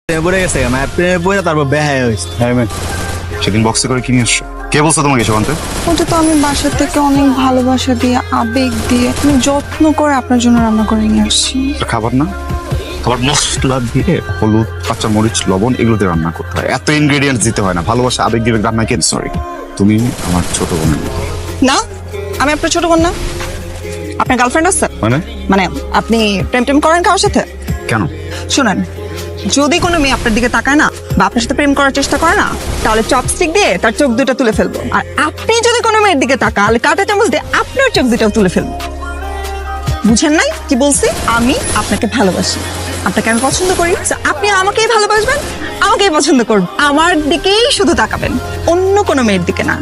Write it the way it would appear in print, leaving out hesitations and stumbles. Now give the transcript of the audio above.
পড়ে গেছে পড়ে তারপর বেহায় হয়েছে। সেদিন বক্সে করে কিনে আসছো, কে বলছো তোমাকে এসব আনতে? ওটা তো আমি বাসা থেকে অনেক ভালোবাসা দিয়ে আবেগ দিয়ে আমি যত্ন করে আপনার জন্য রান্না করে নিয়ে আসছি। এটা খাবার না, খাবার মশলা দিয়ে হলুদ, কাঁচা মরিচ, লবণ এগুলো দিয়ে রান্না করতে হয়, এত ইনগ্রেডিয়েন্টস দিতে হয় না। ভালোবাসা আবেগ দিয়ে রান্না কেন? সরি, তুমি আমার ছোট বোনের মতো। না, আমি আপনার ছোট বোন না। আপনার গার্লফ্রেন্ড আছে? মানে আপনি প্রেম টেম করেন কারোর সাথে? কেন? শুনেন, যদি কোনো মেয়ে আপনার দিকে তাকায় না বা আপনার সাথে প্রেম করার চেষ্টা করে না, তাহলে চপস্টিক দিয়ে তার চোখ দুটো তুলে ফেলবো। আর আপনি যদি কোনো মেয়ের দিকে তাকান, কাঁটা চামচ দিয়ে আপনার চোখ দুটো তুলে ফেলবো। বুঝেন নাই কি বলছি? আমি আপনাকে ভালোবাসি, আপনাকে আমি পছন্দ করি। So, আপনি আমাকেই ভালোবাসবেন, আমাকেই পছন্দ করবেন, আমার দিকেই শুধু তাকাবেন, অন্য কোনো মেয়ের দিকে না।